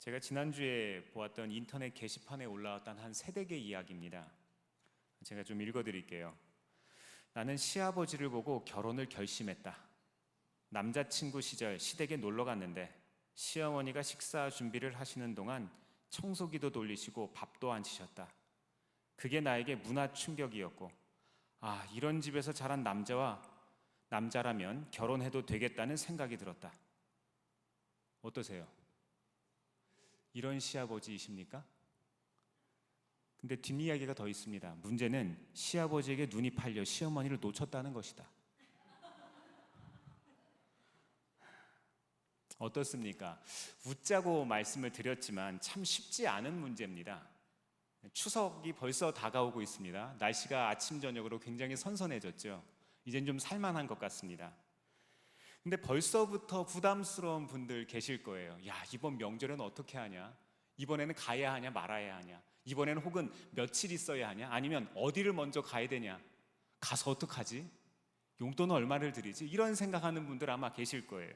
제가 지난주에 보았던 인터넷 게시판에 올라왔던 한 세대계 이야기입니다. 제가 좀 읽어드릴게요. 나는 시아버지를 보고 결혼을 결심했다. 남자친구 시절 시댁에 놀러 갔는데 시어머니가 식사 준비를 하시는 동안 청소기도 돌리시고 밥도 안 치셨다. 그게 나에게 문화 충격이었고, 이런 집에서 자란 남자라면 결혼해도 되겠다는 생각이 들었다. 어떠세요? 이런 시아버지이십니까? 근데 뒷이야기가 더 있습니다. 문제는 시아버지에게 눈이 팔려 시어머니를 놓쳤다는 것이다. 어떻습니까? 웃자고 말씀을 드렸지만 참 쉽지 않은 문제입니다. 추석이 벌써 다가오고 있습니다. 날씨가 아침 저녁으로 굉장히 선선해졌죠. 이젠 좀 살만한 것 같습니다. 근데 벌써부터 부담스러운 분들 계실 거예요. 이번 명절은 어떻게 하냐? 이번에는 가야 하냐 말아야 하냐? 이번에는 혹은 며칠 있어야 하냐? 아니면 어디를 먼저 가야 되냐? 가서 어떡하지? 용돈은 얼마를 드리지? 이런 생각하는 분들 아마 계실 거예요.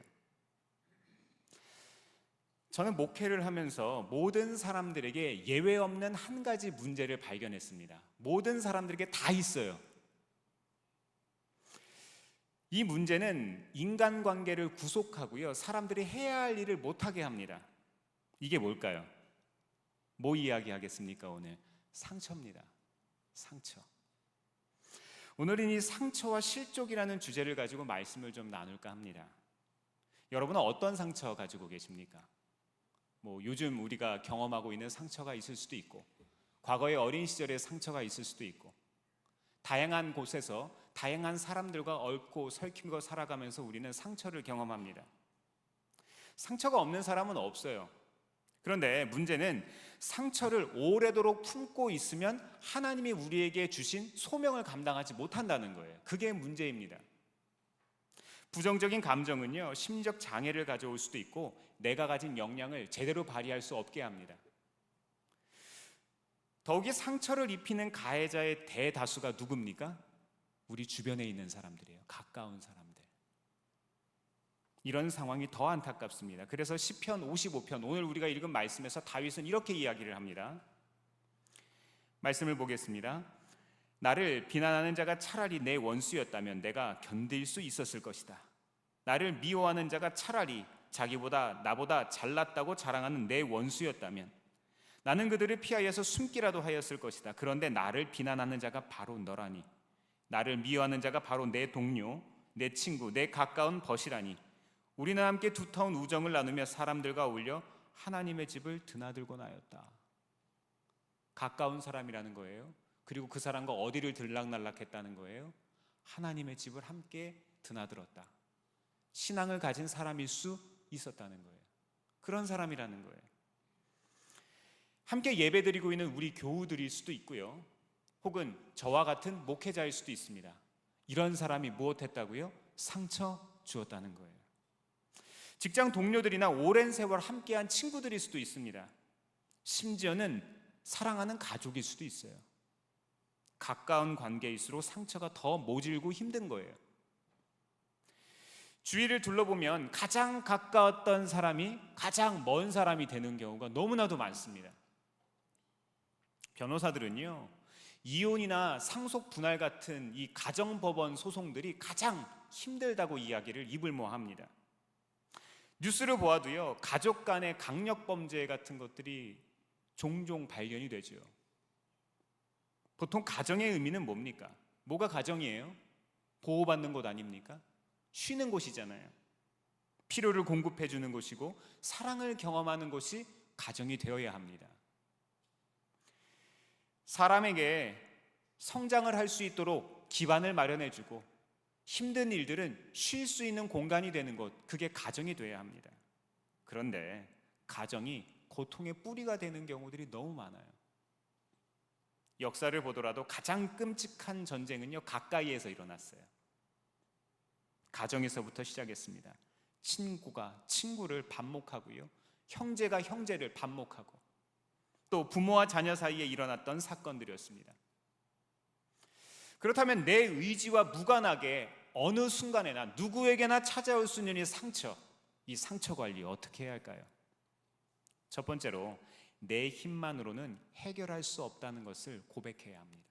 저는 목회를 하면서 모든 사람들에게 예외 없는 한 가지 문제를 발견했습니다. 모든 사람들에게 다 있어요. 이 문제는 인간관계를 구속하고요, 사람들이 해야 할 일을 못하게 합니다. 이게 뭘까요? 뭐 이야기하겠습니까 오늘? 상처입니다. 상처. 오늘은 이 상처와 실족이라는 주제를 가지고 말씀을 좀 나눌까 합니다. 여러분은 어떤 상처 가지고 계십니까? 요즘 우리가 경험하고 있는 상처가 있을 수도 있고, 과거의 어린 시절의 상처가 있을 수도 있고, 다양한 곳에서 다양한 사람들과 얽고 설키고 살아가면서 우리는 상처를 경험합니다. 상처가 없는 사람은 없어요. 그런데 문제는 상처를 오래도록 품고 있으면 하나님이 우리에게 주신 소명을 감당하지 못한다는 거예요. 그게 문제입니다. 부정적인 감정은요, 심리적 장애를 가져올 수도 있고 내가 가진 역량을 제대로 발휘할 수 없게 합니다. 더욱이 상처를 입히는 가해자의 대다수가 누굽니까? 우리 주변에 있는 사람들이에요. 가까운 사람들. 이런 상황이 더 안타깝습니다. 그래서 시편 55편, 오늘 우리가 읽은 말씀에서 다윗은 이렇게 이야기를 합니다. 말씀을 보겠습니다. 나를 비난하는 자가 차라리 내 원수였다면 내가 견딜 수 있었을 것이다. 나를 미워하는 자가 차라리 나보다 잘났다고 자랑하는 내 원수였다면 나는 그들을 피하여서 숨기라도 하였을 것이다. 그런데 나를 비난하는 자가 바로 너라니, 나를 미워하는 자가 바로 내 동료, 내 친구, 내 가까운 벗이라니. 우리는 함께 두터운 우정을 나누며 사람들과 어울려 하나님의 집을 드나들곤 하였다. 가까운 사람이라는 거예요. 그리고 그 사람과 어디를 들락날락했다는 거예요? 하나님의 집을 함께 드나들었다. 신앙을 가진 사람일 수 있었다는 거예요. 그런 사람이라는 거예요. 함께 예배드리고 있는 우리 교우들일 수도 있고요, 혹은 저와 같은 목회자일 수도 있습니다. 이런 사람이 무엇했다고요? 상처 주었다는 거예요. 직장 동료들이나 오랜 세월 함께한 친구들일 수도 있습니다. 심지어는 사랑하는 가족일 수도 있어요. 가까운 관계일수록 상처가 더 모질고 힘든 거예요. 주위를 둘러보면 가장 가까웠던 사람이 가장 먼 사람이 되는 경우가 너무나도 많습니다. 변호사들은요, 이혼이나 상속 분할 같은 이 가정법원 소송들이 가장 힘들다고 이야기를 입을 모합니다. 뉴스를 보아도요, 가족 간의 강력범죄 같은 것들이 종종 발견이 되죠. 보통 가정의 의미는 뭡니까? 뭐가 가정이에요? 보호받는 곳 아닙니까? 쉬는 곳이잖아요. 필요를 공급해 주는 곳이고 사랑을 경험하는 곳이 가정이 되어야 합니다. 사람에게 성장을 할 수 있도록 기반을 마련해 주고 힘든 일들은 쉴 수 있는 공간이 되는 곳, 그게 가정이 되어야 합니다. 그런데 가정이 고통의 뿌리가 되는 경우들이 너무 많아요. 역사를 보더라도 가장 끔찍한 전쟁은요, 가까이에서 일어났어요. 가정에서부터 시작했습니다. 친구가 친구를 반목하고요, 형제가 형제를 반목하고, 또 부모와 자녀 사이에 일어났던 사건들이었습니다. 그렇다면 내 의지와 무관하게 어느 순간에나 누구에게나 찾아올 수 있는 이 상처 관리 어떻게 해야 할까요? 첫 번째로 내 힘만으로는 해결할 수 없다는 것을 고백해야 합니다.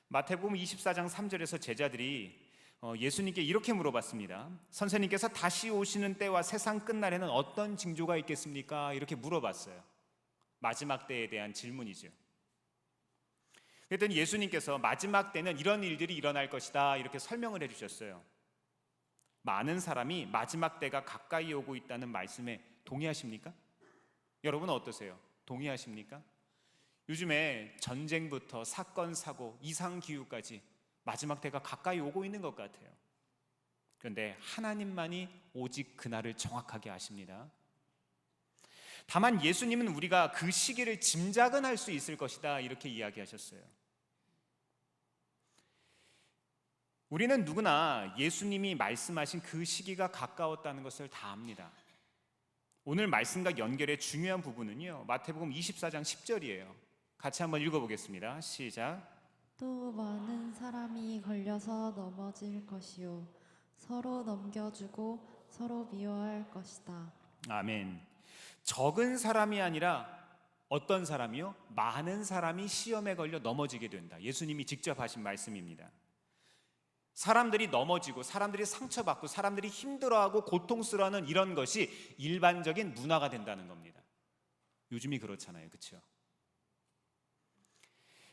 마태복음 24장 3절에서 제자들이 예수님께 이렇게 물어봤습니다. 선생님께서 다시 오시는 때와 세상 끝날에는 어떤 징조가 있겠습니까? 이렇게 물어봤어요. 마지막 때에 대한 질문이죠. 그랬더니 예수님께서 마지막 때는 이런 일들이 일어날 것이다 이렇게 설명을 해주셨어요. 많은 사람이 마지막 때가 가까이 오고 있다는 말씀에 동의하십니까? 여러분은 어떠세요? 동의하십니까? 요즘에 전쟁부터 사건, 사고, 이상기후까지 마지막 때가 가까이 오고 있는 것 같아요. 그런데 하나님만이 오직 그날을 정확하게 아십니다. 다만 예수님은 우리가 그 시기를 짐작은 할 수 있을 것이다 이렇게 이야기하셨어요. 우리는 누구나 예수님이 말씀하신 그 시기가 가까웠다는 것을 다 압니다. 오늘 말씀과 연결의 중요한 부분은요, 마태복음 24장 10절이에요. 같이 한번 읽어보겠습니다. 시작. 또 많은 사람이 걸려서 넘어질 것이요 서로 넘겨주고 서로 미워할 것이다. 아멘. 적은 사람이 아니라 어떤 사람이요? 많은 사람이 시험에 걸려 넘어지게 된다. 예수님이 직접 하신 말씀입니다. 사람들이 넘어지고 사람들이 상처받고 사람들이 힘들어하고 고통스러워하는 이런 것이 일반적인 문화가 된다는 겁니다. 요즘이 그렇잖아요. 그렇죠?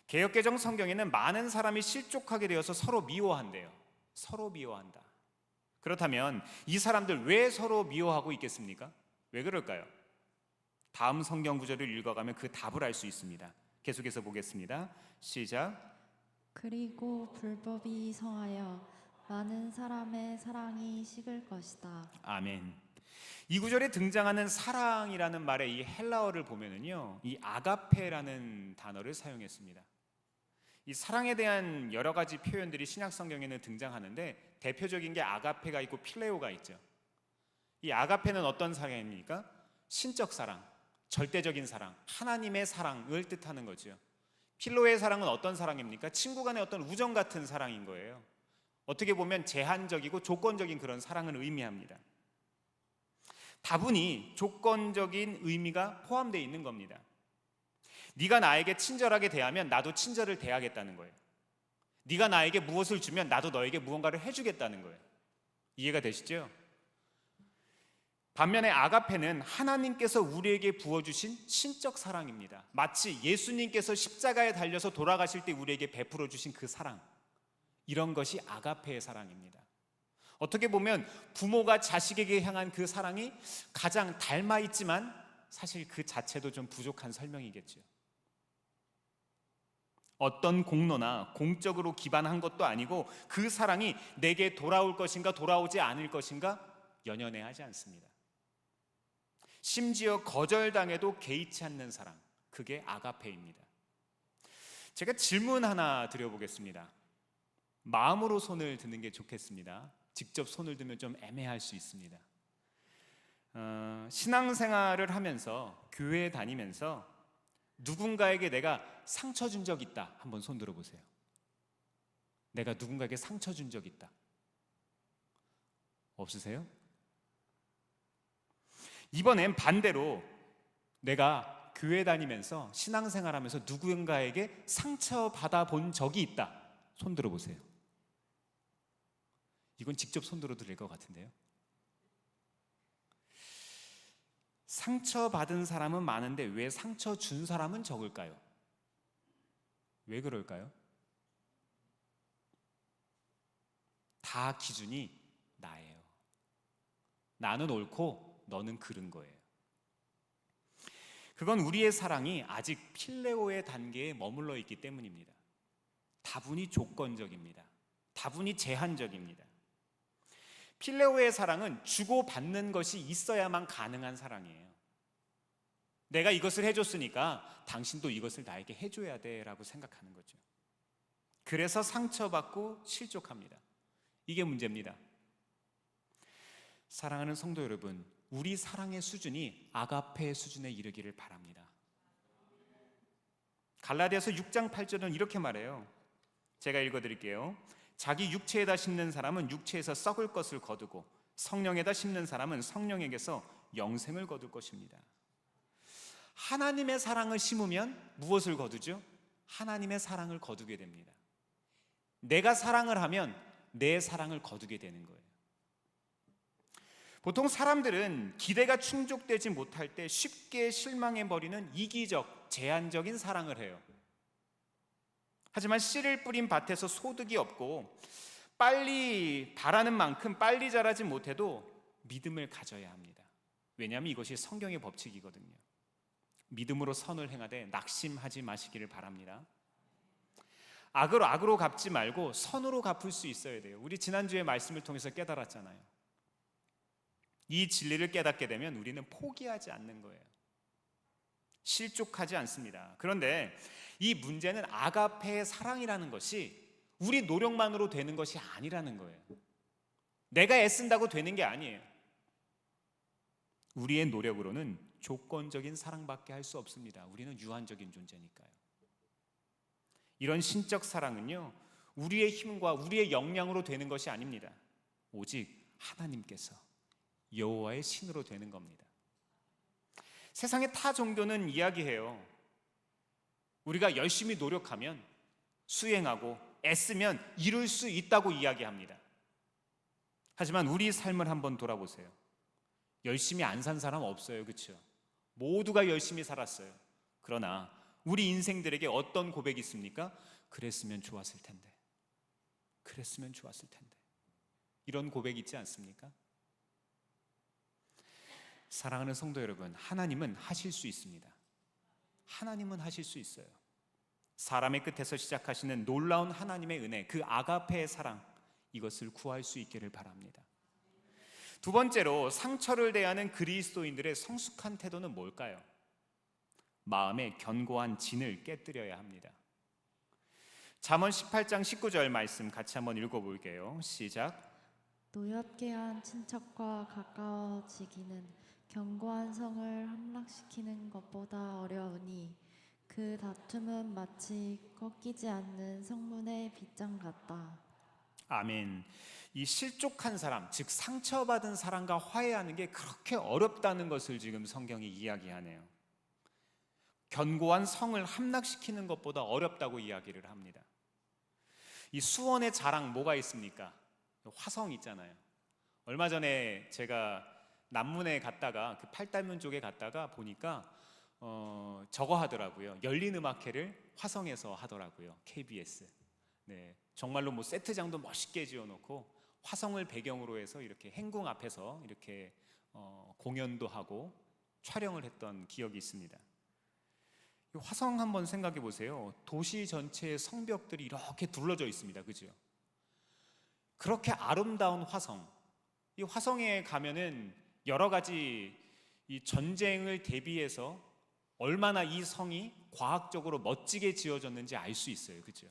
개역개정 성경에는 많은 사람이 실족하게 되어서 서로 미워한대요. 서로 미워한다. 그렇다면 이 사람들 왜 서로 미워하고 있겠습니까? 왜 그럴까요? 다음 성경 구절을 읽어가면 그 답을 알 수 있습니다. 계속해서 보겠습니다. 시작. 그리고 불법이 성하여 많은 사람의 사랑이 식을 것이다. 아멘. 이 구절에 등장하는 사랑이라는 말의 이 헬라어를 보면은요, 이 아가페라는 단어를 사용했습니다. 이 사랑에 대한 여러 가지 표현들이 신약 성경에는 등장하는데 대표적인 게 아가페가 있고 필레오가 있죠. 이 아가페는 어떤 사랑입니까? 신적 사랑, 절대적인 사랑, 하나님의 사랑을 뜻하는 거죠. 필로의 사랑은 어떤 사랑입니까? 친구 간의 어떤 우정 같은 사랑인 거예요. 어떻게 보면 제한적이고 조건적인 그런 사랑을 의미합니다. 다분히 조건적인 의미가 포함되어 있는 겁니다. 네가 나에게 친절하게 대하면 나도 친절을 대하겠다는 거예요. 네가 나에게 무엇을 주면 나도 너에게 무언가를 해주겠다는 거예요. 이해가 되시죠? 반면에 아가페는 하나님께서 우리에게 부어주신 신적 사랑입니다. 마치 예수님께서 십자가에 달려서 돌아가실 때 우리에게 베풀어 주신 그 사랑, 이런 것이 아가페의 사랑입니다. 어떻게 보면 부모가 자식에게 향한 그 사랑이 가장 닮아 있지만 사실 그 자체도 좀 부족한 설명이겠죠. 어떤 공로나 공적으로 기반한 것도 아니고 그 사랑이 내게 돌아올 것인가 돌아오지 않을 것인가 연연해하지 않습니다. 심지어 거절당해도 개의치 않는 사랑, 그게 아가페입니다. 제가 질문 하나 드려보겠습니다. 마음으로 손을 드는 게 좋겠습니다. 직접 손을 들면 좀 애매할 수 있습니다. 신앙생활을 하면서 교회에 다니면서 누군가에게 내가 상처 준 적 있다. 한번 손 들어보세요. 내가 누군가에게 상처 준 적 있다. 없으세요? 이번엔 반대로 내가 교회 다니면서 신앙생활하면서 누군가에게 상처받아 본 적이 있다. 손 들어보세요. 이건 직접 손 들어도 될 것 같은데요. 상처받은 사람은 많은데 왜 상처 준 사람은 적을까요? 왜 그럴까요? 다 기준이 나예요. 나는 옳고 너는 그른 거예요. 그건 우리의 사랑이 아직 필레오의 단계에 머물러 있기 때문입니다. 다분히 조건적입니다. 다분히 제한적입니다. 필레오의 사랑은 주고받는 것이 있어야만 가능한 사랑이에요. 내가 이것을 해줬으니까 당신도 이것을 나에게 해줘야 돼 라고 생각하는 거죠. 그래서 상처받고 실족합니다. 이게 문제입니다. 사랑하는 성도 여러분, 우리 사랑의 수준이 아가페 수준에 이르기를 바랍니다. 갈라디아서 6장 8절은 이렇게 말해요. 제가 읽어드릴게요. 자기 육체에다 심는 사람은 육체에서 썩을 것을 거두고 성령에다 심는 사람은 성령에게서 영생을 거둘 것입니다. 하나님의 사랑을 심으면 무엇을 거두죠? 하나님의 사랑을 거두게 됩니다. 내가 사랑을 하면 내 사랑을 거두게 되는 거예요. 보통 사람들은 기대가 충족되지 못할 때 쉽게 실망해버리는 이기적, 제한적인 사랑을 해요. 하지만 씨를 뿌린 밭에서 소득이 없고 빨리 바라는 만큼 빨리 자라지 못해도 믿음을 가져야 합니다. 왜냐하면 이것이 성경의 법칙이거든요. 믿음으로 선을 행하되 낙심하지 마시기를 바랍니다. 악으로 악으로 갚지 말고 선으로 갚을 수 있어야 돼요. 우리 지난주에 말씀을 통해서 깨달았잖아요. 이 진리를 깨닫게 되면 우리는 포기하지 않는 거예요. 실족하지 않습니다. 그런데 이 문제는 아가페의 사랑이라는 것이 우리 노력만으로 되는 것이 아니라는 거예요. 내가 애쓴다고 되는 게 아니에요. 우리의 노력으로는 조건적인 사랑밖에 할 수 없습니다. 우리는 유한적인 존재니까요. 이런 신적 사랑은요, 우리의 힘과 우리의 역량으로 되는 것이 아닙니다. 오직 하나님께서 여호와의 신으로 되는 겁니다. 세상의 타 종교는 이야기해요. 우리가 열심히 노력하면, 수행하고 애쓰면 이룰 수 있다고 이야기합니다. 하지만 우리 삶을 한번 돌아보세요. 열심히 안 산 사람 없어요, 그렇죠? 모두가 열심히 살았어요. 그러나 우리 인생들에게 어떤 고백이 있습니까? 그랬으면 좋았을 텐데, 그랬으면 좋았을 텐데, 이런 고백이 있지 않습니까? 사랑하는 성도 여러분, 하나님은 하실 수 있습니다. 하나님은 하실 수 있어요. 사람의 끝에서 시작하시는 놀라운 하나님의 은혜, 그 아가페의 사랑, 이것을 구할 수 있기를 바랍니다. 두 번째로, 상처를 대하는 그리스도인들의 성숙한 태도는 뭘까요? 마음의 견고한 진을 깨뜨려야 합니다. 잠언 18장 19절 말씀 같이 한번 읽어볼게요. 시작. 노엽게 한 친척과 가까워지기는 견고한 성을 함락시키는 것보다 어려우니 그 다툼은 마치 꺾이지 않는 성문의 빗장 같다. 아멘. 이 실족한 사람, 즉 상처받은 사람과 화해하는 게 그렇게 어렵다는 것을 지금 성경이 이야기하네요. 견고한 성을 함락시키는 것보다 어렵다고 이야기를 합니다. 이 수원의 자랑 뭐가 있습니까? 화성 있잖아요. 얼마 전에 제가 남문에 갔다가 그 팔달문 쪽에 갔다가 보니까 저거 하더라고요. 열린 음악회를 화성에서 하더라고요. KBS. 네, 정말로 뭐 세트장도 멋있게 지어놓고 화성을 배경으로 해서 이렇게 행궁 앞에서 이렇게 공연도 하고 촬영을 했던 기억이 있습니다. 화성 한번 생각해 보세요. 도시 전체의 성벽들이 이렇게 둘러져 있습니다. 그죠? 그렇게 아름다운 화성, 이 화성에 가면은 여러 가지 이 전쟁을 대비해서 얼마나 이 성이 과학적으로 멋지게 지어졌는지 알 수 있어요. 그죠?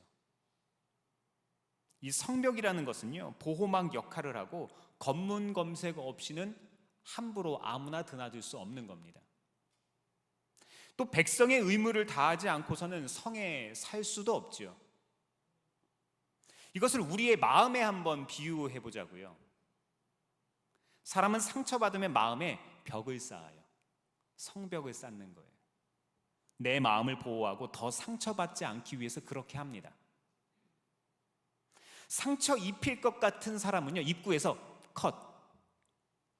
이 성벽이라는 것은요, 보호막 역할을 하고 검문 검색 없이는 함부로 아무나 드나들 수 없는 겁니다. 또 백성의 의무를 다하지 않고서는 성에 살 수도 없지요. 이것을 우리의 마음에 한번 비유해 보자고요. 사람은 상처받으면 마음에 벽을 쌓아요. 성벽을 쌓는 거예요. 내 마음을 보호하고 더 상처받지 않기 위해서 그렇게 합니다. 상처 입힐 것 같은 사람은요, 입구에서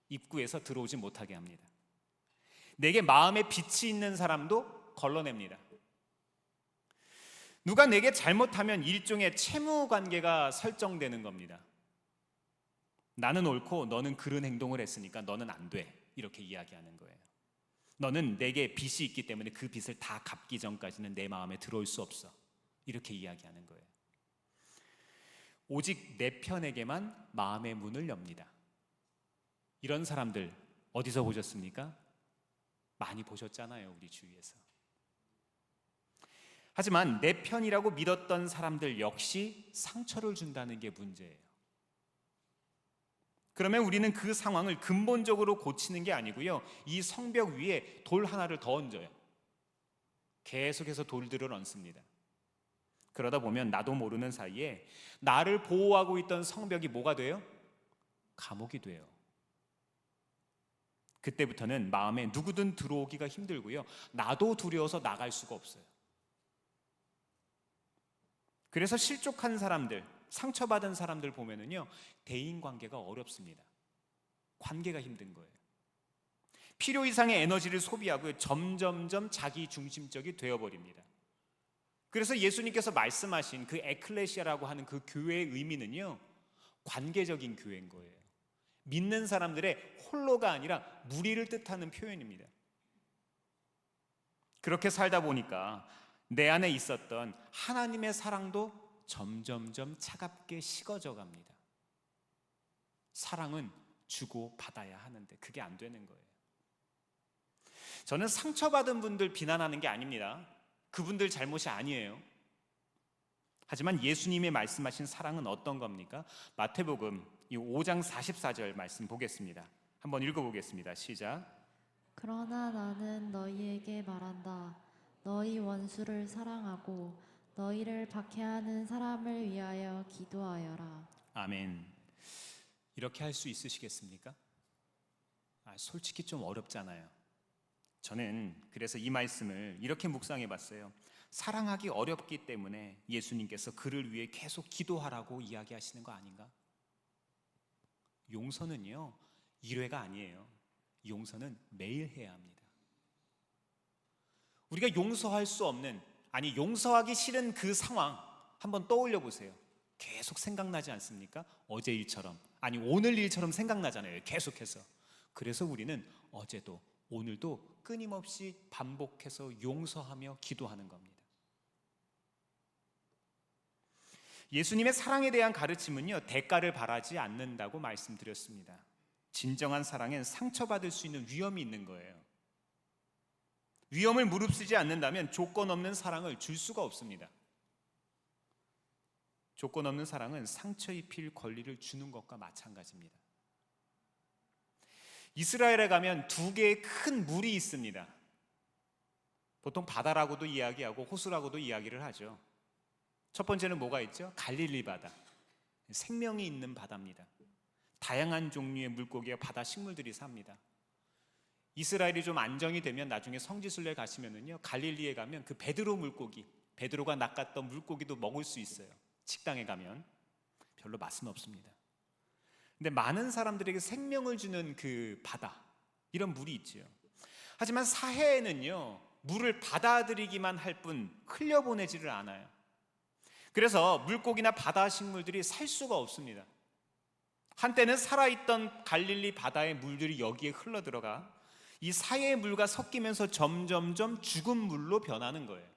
입구에서 들어오지 못하게 합니다. 내게 마음에 빛이 있는 사람도 걸러냅니다. 누가 내게 잘못하면 일종의 채무 관계가 설정되는 겁니다. 나는 옳고 너는 그런 행동을 했으니까 너는 안 돼, 이렇게 이야기하는 거예요. 너는 내게 빚이 있기 때문에 그 빚을 다 갚기 전까지는 내 마음에 들어올 수 없어, 이렇게 이야기하는 거예요. 오직 내 편에게만 마음의 문을 엽니다. 이런 사람들 어디서 보셨습니까? 많이 보셨잖아요, 우리 주위에서. 하지만 내 편이라고 믿었던 사람들 역시 상처를 준다는 게 문제예요. 그러면 우리는 그 상황을 근본적으로 고치는 게 아니고요, 이 성벽 위에 돌 하나를 더 얹어요. 계속해서 돌들을 얹습니다. 그러다 보면 나도 모르는 사이에 나를 보호하고 있던 성벽이 뭐가 돼요? 감옥이 돼요. 그때부터는 마음에 누구든 들어오기가 힘들고요. 나도 두려워서 나갈 수가 없어요. 그래서 실족한 사람들, 상처받은 사람들 보면은요, 대인 관계가 어렵습니다. 관계가 힘든 거예요. 필요 이상의 에너지를 소비하고 점점점 자기 중심적이 되어버립니다. 그래서 예수님께서 말씀하신 그 에클레시아라고 하는 그 교회의 의미는요, 관계적인 교회인 거예요. 믿는 사람들의 홀로가 아니라 무리를 뜻하는 표현입니다. 그렇게 살다 보니까 내 안에 있었던 하나님의 사랑도 점점점 차갑게 식어져 갑니다. 사랑은 주고 받아야 하는데 그게 안 되는 거예요. 저는 상처받은 분들 비난하는 게 아닙니다. 그분들 잘못이 아니에요. 하지만 예수님이 말씀하신 사랑은 어떤 겁니까? 마태복음 5장 44절 말씀 보겠습니다. 한번 읽어보겠습니다. 시작. 그러나 나는 너희에게 말한다. 너희 원수를 사랑하고 너희를 박해하는 사람을 위하여 기도하여라. 아멘. 이렇게 할 수 있으시겠습니까? 솔직히 좀 어렵잖아요. 저는 그래서 이 말씀을 이렇게 묵상해 봤어요. 사랑하기 어렵기 때문에 예수님께서 그를 위해 계속 기도하라고 이야기하시는 거 아닌가? 용서는요, 1회가 아니에요. 용서는 매일 해야 합니다. 우리가 용서할 수 없는, 아니 용서하기 싫은 그 상황 한번 떠올려 보세요. 계속 생각나지 않습니까? 어제 일처럼, 아니 오늘 일처럼 생각나잖아요. 계속해서. 그래서 우리는 어제도 오늘도 끊임없이 반복해서 용서하며 기도하는 겁니다. 예수님의 사랑에 대한 가르침은요, 대가를 바라지 않는다고 말씀드렸습니다. 진정한 사랑엔 상처받을 수 있는 위험이 있는 거예요. 위험을 무릅쓰지 않는다면 조건 없는 사랑을 줄 수가 없습니다. 조건 없는 사랑은 상처 입힐 권리를 주는 것과 마찬가지입니다. 이스라엘에 가면 2개의 큰 물이 있습니다. 보통 바다라고도 이야기하고 호수라고도 이야기를 하죠. 첫 번째는 뭐가 있죠? 갈릴리 바다. 생명이 있는 바다입니다. 다양한 종류의 물고기와 바다 식물들이 삽니다. 이스라엘이 좀 안정이 되면 나중에 성지순례 가시면은요, 갈릴리에 가면 그 베드로 물고기, 베드로가 낚았던 물고기도 먹을 수 있어요. 식당에 가면 별로 맛은 없습니다. 근데 많은 사람들에게 생명을 주는 그 바다, 이런 물이 있지요. 하지만 사해에는요, 물을 받아들이기만 할 뿐 흘려보내지를 않아요. 그래서 물고기나 바다 식물들이 살 수가 없습니다. 한때는 살아있던 갈릴리 바다의 물들이 여기에 흘러들어가 이 사해의 물과 섞이면서 점점점 죽은 물로 변하는 거예요.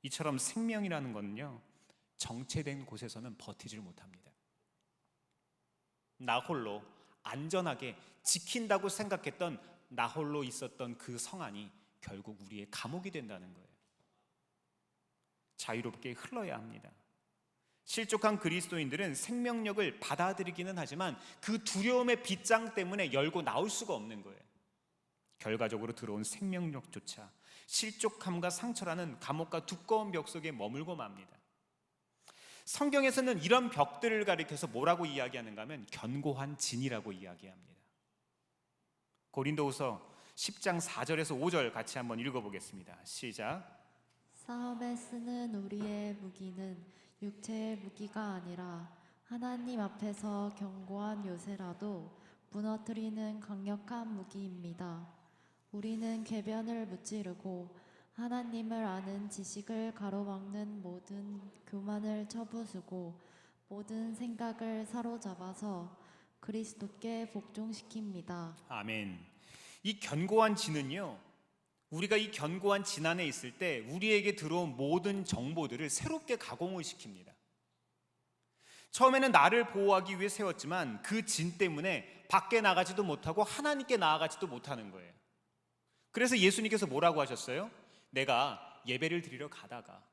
이처럼 생명이라는 것은요, 정체된 곳에서는 버티질 못합니다. 나 홀로 안전하게 지킨다고 생각했던 나 홀로 있었던 그 성안이 결국 우리의 감옥이 된다는 거예요. 자유롭게 흘러야 합니다. 실족한 그리스도인들은 생명력을 받아들이기는 하지만 그 두려움의 빗장 때문에 열고 나올 수가 없는 거예요. 결과적으로 들어온 생명력조차 실족함과 상처라는 감옥과 두꺼운 벽 속에 머물고 맙니다. 성경에서는 이런 벽들을 가리켜서 뭐라고 이야기하는가 하면 견고한 진이라고 이야기합니다. 고린도후서 10장 4절에서 5절 같이 한번 읽어보겠습니다. 시작. 싸움에 쓰는 우리의 무기는 육체의 무기가 아니라 하나님 앞에서 견고한 요새라도 무너뜨리는 강력한 무기입니다. 우리는 궤변을 무찌르고 하나님을 아는 지식을 가로막는 모든 교만을 쳐부수고 모든 생각을 사로잡아서 그리스도께 복종시킵니다. 아멘. 이 견고한 진은요, 우리가 이 견고한 진 안에 있을 때 우리에게 들어온 모든 정보들을 새롭게 가공을 시킵니다. 처음에는 나를 보호하기 위해 세웠지만 그 진 때문에 밖에 나가지도 못하고 하나님께 나아가지도 못하는 거예요. 그래서 예수님께서 뭐라고 하셨어요? 내가 예배를 드리러 가다가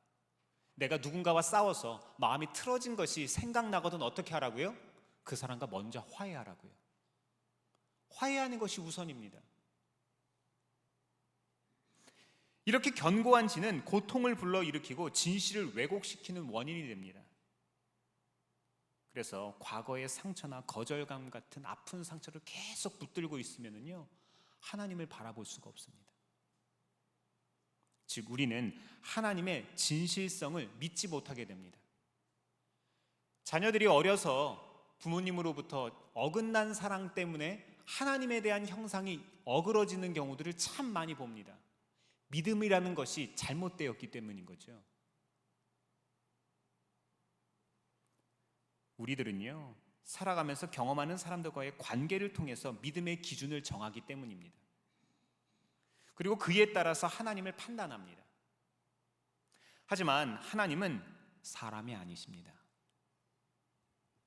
내가 누군가와 싸워서 마음이 틀어진 것이 생각나거든 어떻게 하라고요? 그 사람과 먼저 화해하라고요. 화해하는 것이 우선입니다. 이렇게 견고한 진은 고통을 불러일으키고 진실을 왜곡시키는 원인이 됩니다. 그래서 과거의 상처나 거절감 같은 아픈 상처를 계속 붙들고 있으면요, 하나님을 바라볼 수가 없습니다. 즉 우리는 하나님의 진실성을 믿지 못하게 됩니다. 자녀들이 어려서 부모님으로부터 어긋난 사랑 때문에 하나님에 대한 형상이 어그러지는 경우들을 참 많이 봅니다. 믿음이라는 것이 잘못되었기 때문인 거죠. 우리들은요, 살아가면서 경험하는 사람들과의 관계를 통해서 믿음의 기준을 정하기 때문입니다. 그리고 그에 따라서 하나님을 판단합니다. 하지만 하나님은 사람이 아니십니다.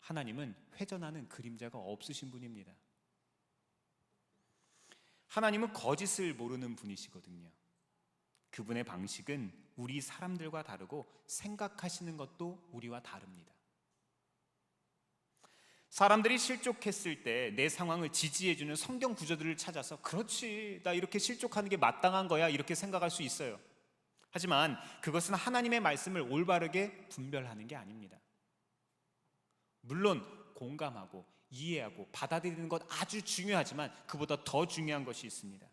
하나님은 회전하는 그림자가 없으신 분입니다. 하나님은 거짓을 모르는 분이시거든요. 그분의 방식은 우리 사람들과 다르고 생각하시는 것도 우리와 다릅니다. 사람들이 실족했을 때 내 상황을 지지해주는 성경 구절들을 찾아서 그렇지, 나 이렇게 실족하는 게 마땅한 거야, 이렇게 생각할 수 있어요. 하지만 그것은 하나님의 말씀을 올바르게 분별하는 게 아닙니다. 물론 공감하고 이해하고 받아들이는 것 아주 중요하지만 그보다 더 중요한 것이 있습니다.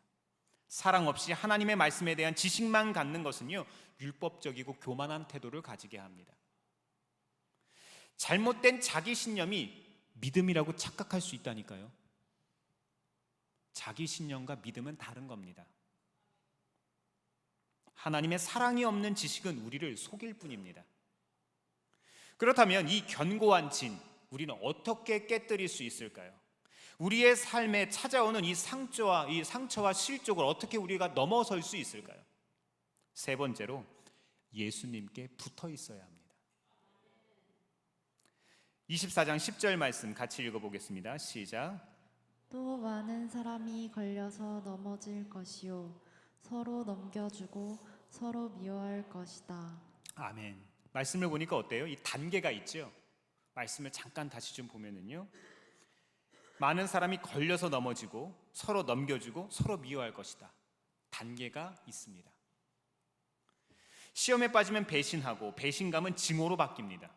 사랑 없이 하나님의 말씀에 대한 지식만 갖는 것은요, 율법적이고 교만한 태도를 가지게 합니다. 잘못된 자기 신념이 믿음이라고 착각할 수 있다니까요. 자기 신념과 믿음은 다른 겁니다. 하나님의 사랑이 없는 지식은 우리를 속일 뿐입니다. 그렇다면 이 견고한 진, 우리는 어떻게 깨뜨릴 수 있을까요? 우리의 삶에 찾아오는 이 상처와 실족을 어떻게 우리가 넘어설 수 있을까요? 세 번째로, 예수님께 붙어 있어야 합니다. 24장 10절 말씀 같이 읽어보겠습니다. 시작. 또 많은 사람이 걸려서 넘어질 것이요 서로 넘겨주고 서로 미워할 것이다. 아멘. 말씀을 보니까 어때요? 이 단계가 있죠. 말씀을 잠깐 다시 좀 보면은요, 많은 사람이 걸려서 넘어지고 서로 넘겨주고 서로 미워할 것이다. 단계가 있습니다. 시험에 빠지면 배신하고 배신감은 증오로 바뀝니다.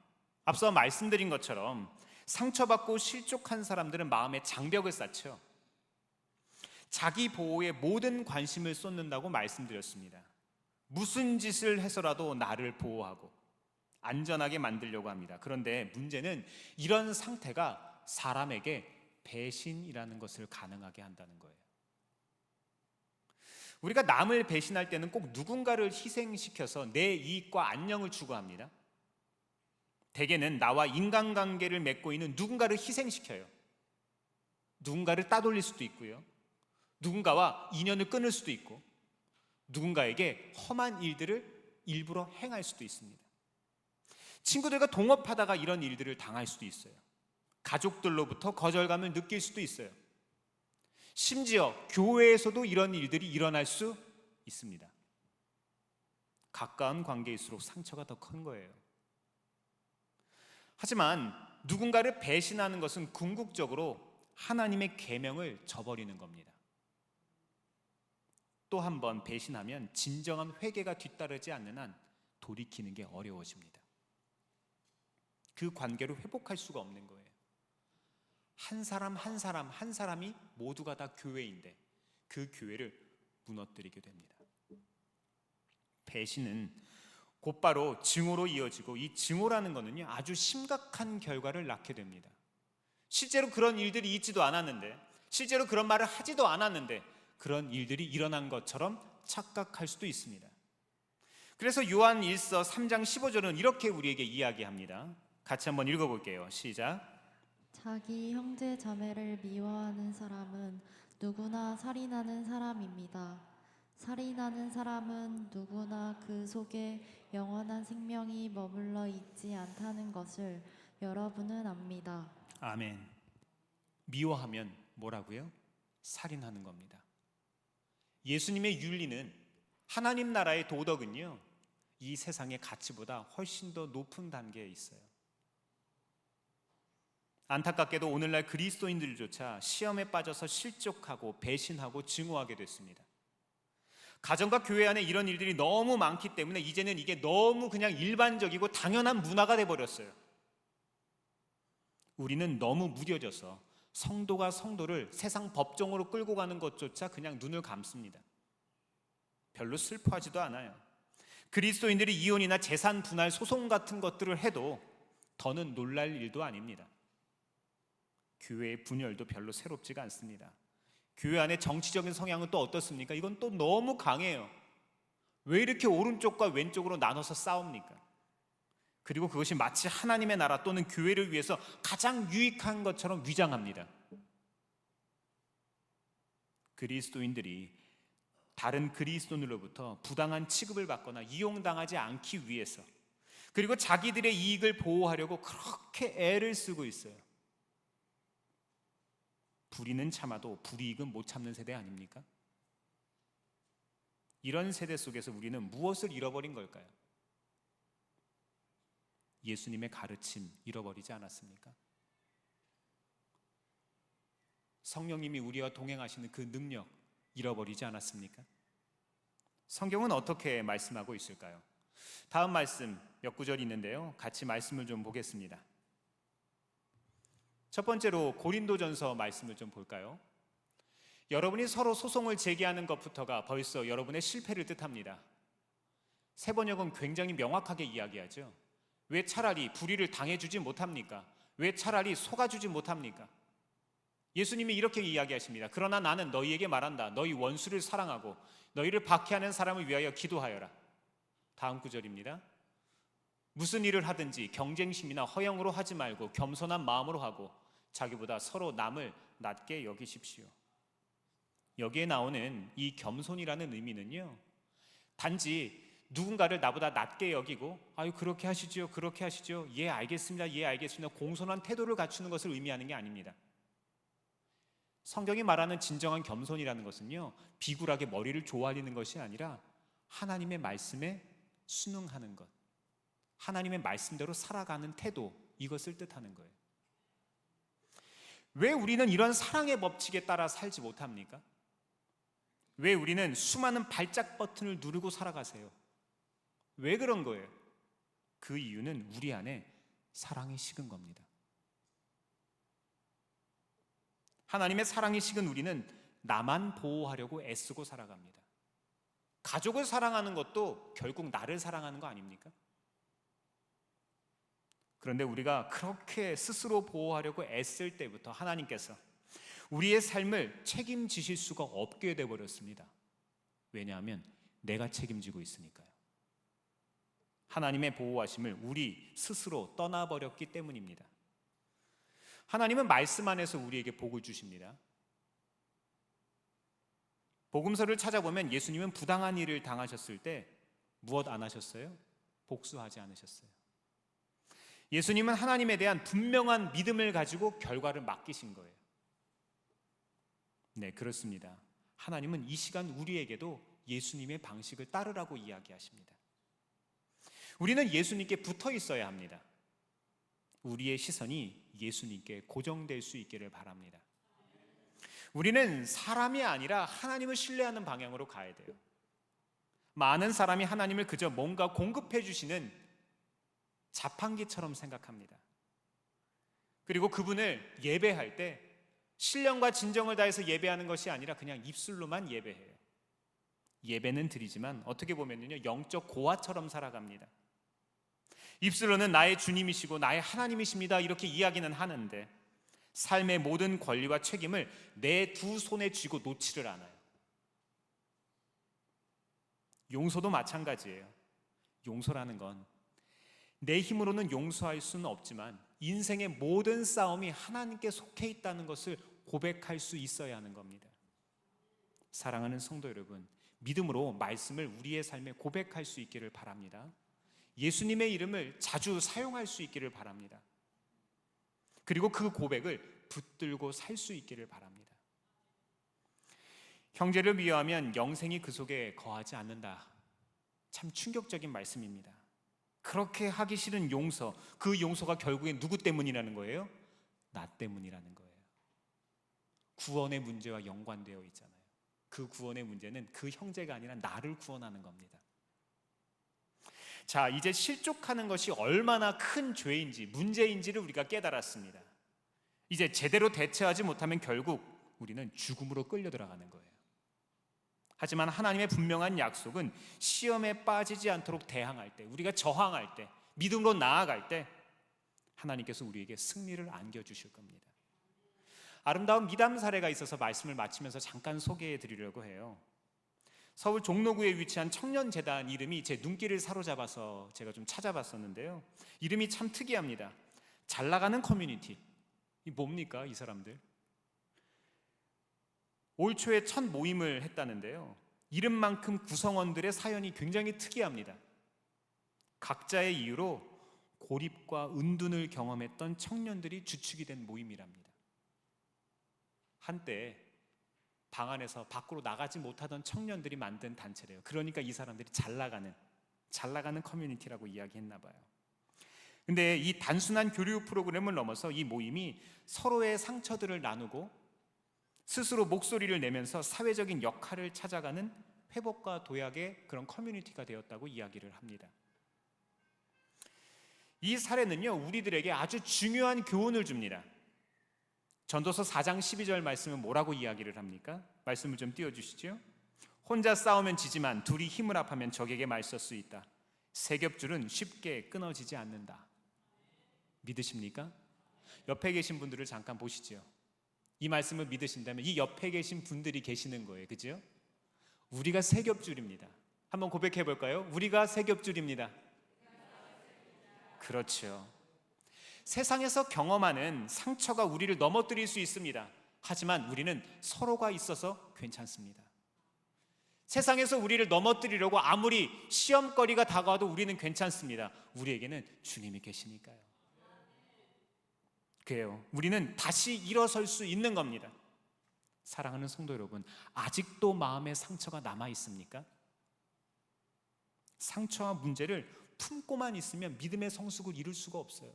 앞서 말씀드린 것처럼 상처받고 실족한 사람들은 마음에 장벽을 쌓죠. 자기 보호에 모든 관심을 쏟는다고 말씀드렸습니다. 무슨 짓을 해서라도 나를 보호하고 안전하게 만들려고 합니다. 그런데 문제는 이런 상태가 사람에게 배신이라는 것을 가능하게 한다는 거예요. 우리가 남을 배신할 때는 꼭 누군가를 희생시켜서 내 이익과 안녕을 추구합니다. 대개는 나와 인간관계를 맺고 있는 누군가를 희생시켜요. 누군가를 따돌릴 수도 있고요, 누군가와 인연을 끊을 수도 있고, 누군가에게 험한 일들을 일부러 행할 수도 있습니다. 친구들과 동업하다가 이런 일들을 당할 수도 있어요. 가족들로부터 거절감을 느낄 수도 있어요. 심지어 교회에서도 이런 일들이 일어날 수 있습니다. 가까운 관계일수록 상처가 더 큰 거예요. 하지만 누군가를 배신하는 것은 궁극적으로 하나님의 계명을 저버리는 겁니다. 또 한 번 배신하면 진정한 회개가 뒤따르지 않는 한 돌이키는 게 어려워집니다. 그 관계를 회복할 수가 없는 거예요. 한 사람이 모두가 다 교회인데 그 교회를 무너뜨리게 됩니다. 배신은 곧바로 증오로 이어지고, 이 증오라는 것은요, 아주 심각한 결과를 낳게 됩니다. 실제로 그런 일들이 있지도 않았는데, 실제로 그런 말을 하지도 않았는데 그런 일들이 일어난 것처럼 착각할 수도 있습니다. 그래서 요한 1서 3장 15절은 이렇게 우리에게 이야기합니다. 같이 한번 읽어볼게요. 시작. 자기 형제 자매를 미워하는 사람은 누구나 살인하는 사람입니다. 살인하는 사람은 누구나 그 속에 영원한 생명이 머물러 있지 않다는 것을 여러분은 압니다. 아멘. 미워하면 뭐라고요? 살인하는 겁니다. 예수님의 윤리는, 하나님 나라의 도덕은요, 이 세상의 가치보다 훨씬 더 높은 단계에 있어요. 안타깝게도 오늘날 그리스도인들조차 시험에 빠져서 실족하고 배신하고 증오하게 됐습니다. 가정과 교회 안에 이런 일들이 너무 많기 때문에 이제는 이게 너무 그냥 일반적이고 당연한 문화가 돼버렸어요. 우리는 너무 무뎌져서 성도가 성도를 세상 법정으로 끌고 가는 것조차 그냥 눈을 감습니다. 별로 슬퍼하지도 않아요. 그리스도인들이 이혼이나 재산 분할 소송 같은 것들을 해도 더는 놀랄 일도 아닙니다. 교회의 분열도 별로 새롭지가 않습니다. 교회 안에 정치적인 성향은 또 어떻습니까? 이건 또 너무 강해요. 왜 이렇게 오른쪽과 왼쪽으로 나눠서 싸웁니까? 그리고 그것이 마치 하나님의 나라 또는 교회를 위해서 가장 유익한 것처럼 위장합니다. 그리스도인들이 다른 그리스도인으로부터 부당한 취급을 받거나 이용당하지 않기 위해서, 그리고 자기들의 이익을 보호하려고 그렇게 애를 쓰고 있어요. 불의는 참아도 불이익은 못 참는 세대 아닙니까? 이런 세대 속에서 우리는 무엇을 잃어버린 걸까요? 예수님의 가르침 잃어버리지 않았습니까? 성령님이 우리와 동행하시는 그 능력 잃어버리지 않았습니까? 성경은 어떻게 말씀하고 있을까요? 다음 말씀 몇 구절 있는데요, 같이 말씀을 좀 보겠습니다. 첫 번째로 고린도전서 말씀을 좀 볼까요? 여러분이 서로 소송을 제기하는 것부터가 벌써 여러분의 실패를 뜻합니다. 새 번역은 굉장히 명확하게 이야기하죠. 왜 차라리 불의를 당해주지 못합니까? 왜 차라리 속아주지 못합니까? 예수님이 이렇게 이야기하십니다. 그러나 나는 너희에게 말한다. 너희 원수를 사랑하고 너희를 박해하는 사람을 위하여 기도하여라. 다음 구절입니다. 무슨 일을 하든지 경쟁심이나 허영으로 하지 말고 겸손한 마음으로 하고 자기보다 서로 남을 낮게 여기십시오. 여기에 나오는 이 겸손이라는 의미는요, 단지 누군가를 나보다 낮게 여기고 아유 그렇게 하시죠, 그렇게 하시죠, 예 알겠습니다, 예 알겠습니다, 공손한 태도를 갖추는 것을 의미하는 게 아닙니다. 성경이 말하는 진정한 겸손이라는 것은요, 비굴하게 머리를 조아리는 것이 아니라 하나님의 말씀에 순응하는 것, 하나님의 말씀대로 살아가는 태도, 이것을 뜻하는 거예요. 왜 우리는 이런 사랑의 법칙에 따라 살지 못합니까? 왜 우리는 수많은 발작 버튼을 누르고 살아가세요? 왜 그런 거예요? 그 이유는 우리 안에 사랑이 식은 겁니다. 하나님의 사랑이 식은 우리는 나만 보호하려고 애쓰고 살아갑니다. 가족을 사랑하는 것도 결국 나를 사랑하는 거 아닙니까? 그런데 우리가 그렇게 스스로 보호하려고 애쓸 때부터 하나님께서 우리의 삶을 책임지실 수가 없게 되어버렸습니다. 왜냐하면 내가 책임지고 있으니까요. 하나님의 보호하심을 우리 스스로 떠나버렸기 때문입니다. 하나님은 말씀 안에서 우리에게 복을 주십니다. 복음서를 찾아보면 예수님은 부당한 일을 당하셨을 때 무엇 안 하셨어요? 복수하지 않으셨어요. 예수님은 하나님에 대한 분명한 믿음을 가지고 결과를 맡기신 거예요. 네, 그렇습니다. 하나님은 이 시간 우리에게도 예수님의 방식을 따르라고 이야기하십니다. 우리는 예수님께 붙어 있어야 합니다. 우리의 시선이 예수님께 고정될 수 있기를 바랍니다. 우리는 사람이 아니라 하나님을 신뢰하는 방향으로 가야 돼요. 많은 사람이 하나님을 그저 뭔가 공급해 주시는 자판기처럼 생각합니다. 그리고 그분을 예배할 때 신령과 진정을 다해서 예배하는 것이 아니라 그냥 입술로만 예배해요. 예배는 드리지만 어떻게 보면요, 영적 고아처럼 살아갑니다. 입술로는 나의 주님이시고 나의 하나님이십니다 이렇게 이야기는 하는데 삶의 모든 권리와 책임을 내 두 손에 쥐고 놓지를 않아요. 용서도 마찬가지예요. 용서라는 건 내 힘으로는 용서할 수는 없지만 인생의 모든 싸움이 하나님께 속해 있다는 것을 고백할 수 있어야 하는 겁니다. 사랑하는 성도 여러분, 믿음으로 말씀을 우리의 삶에 고백할 수 있기를 바랍니다. 예수님의 이름을 자주 사용할 수 있기를 바랍니다. 그리고 그 고백을 붙들고 살 수 있기를 바랍니다. 형제를 미워하면 영생이 그 속에 거하지 않는다. 참 충격적인 말씀입니다. 그렇게 하기 싫은 용서, 그 용서가 결국엔 누구 때문이라는 거예요? 나 때문이라는 거예요. 구원의 문제와 연관되어 있잖아요. 그 구원의 문제는 그 형제가 아니라 나를 구원하는 겁니다. 자, 이제 실족하는 것이 얼마나 큰 죄인지, 문제인지를 우리가 깨달았습니다. 이제 제대로 대처하지 못하면 결국 우리는 죽음으로 끌려 들어가는 거예요. 하지만 하나님의 분명한 약속은 시험에 빠지지 않도록 대항할 때, 우리가 저항할 때, 믿음으로 나아갈 때 하나님께서 우리에게 승리를 안겨주실 겁니다. 아름다운 미담 사례가 있어서 말씀을 마치면서 잠깐 소개해 드리려고 해요. 서울 종로구에 위치한 청년재단 이름이 제 눈길을 사로잡아서 제가 좀 찾아봤었는데요. 이름이 참 특이합니다. 잘 나가는 커뮤니티. 이 뭡니까, 이 사람들? 올 초에 첫 모임을 했다는데요. 이름만큼 구성원들의 사연이 굉장히 특이합니다. 각자의 이유로 고립과 은둔을 경험했던 청년들이 주축이 된 모임이랍니다. 한때 방 안에서 밖으로 나가지 못하던 청년들이 만든 단체래요. 그러니까 이 사람들이 잘 나가는 커뮤니티라고 이야기했나 봐요. 근데 이 단순한 교류 프로그램을 넘어서 이 모임이 서로의 상처들을 나누고 스스로 목소리를 내면서 사회적인 역할을 찾아가는 회복과 도약의 그런 커뮤니티가 되었다고 이야기를 합니다. 이 사례는요, 우리들에게 아주 중요한 교훈을 줍니다. 전도서 4장 12절 말씀은 뭐라고 이야기를 합니까? 말씀을 좀 띄워주시죠. 혼자 싸우면 지지만 둘이 힘을 합하면 적에게 말쓸 수 있다. 세 겹줄은 쉽게 끊어지지 않는다. 믿으십니까? 옆에 계신 분들을 잠깐 보시죠. 이 말씀을 믿으신다면 이 옆에 계신 분들이 계시는 거예요. 그죠? 우리가 세 겹줄입니다. 한번 고백해 볼까요? 우리가 세 겹줄입니다. 그렇죠. 세상에서 경험하는 상처가 우리를 넘어뜨릴 수 있습니다. 하지만 우리는 서로가 있어서 괜찮습니다. 세상에서 우리를 넘어뜨리려고 아무리 시험거리가 다가와도 우리는 괜찮습니다. 우리에게는 주님이 계시니까요. 그래요. 우리는 다시 일어설 수 있는 겁니다. 사랑하는 성도 여러분, 아직도 마음에 상처가 남아 있습니까? 상처와 문제를 품고만 있으면 믿음의 성숙을 이룰 수가 없어요.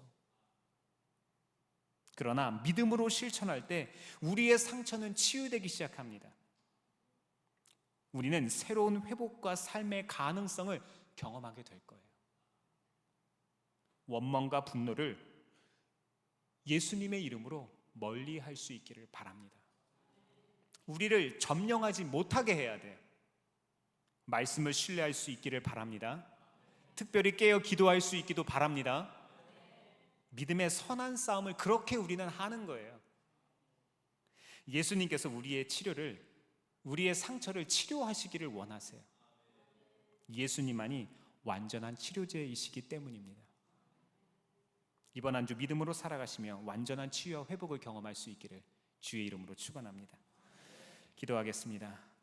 그러나 믿음으로 실천할 때 우리의 상처는 치유되기 시작합니다. 우리는 새로운 회복과 삶의 가능성을 경험하게 될 거예요. 원망과 분노를 예수님의 이름으로 멀리 할 수 있기를 바랍니다. 우리를 점령하지 못하게 해야 돼요. 말씀을 신뢰할 수 있기를 바랍니다. 특별히 깨어 기도할 수 있기도 바랍니다. 믿음의 선한 싸움을 그렇게 우리는 하는 거예요. 예수님께서 우리의 상처를 치료하시기를 원하세요. 예수님만이 완전한 치료제이시기 때문입니다. 이번 한 주 믿음으로 살아가시며 완전한 치유와 회복을 경험할 수 있기를 주의 이름으로 축원합니다. 기도하겠습니다.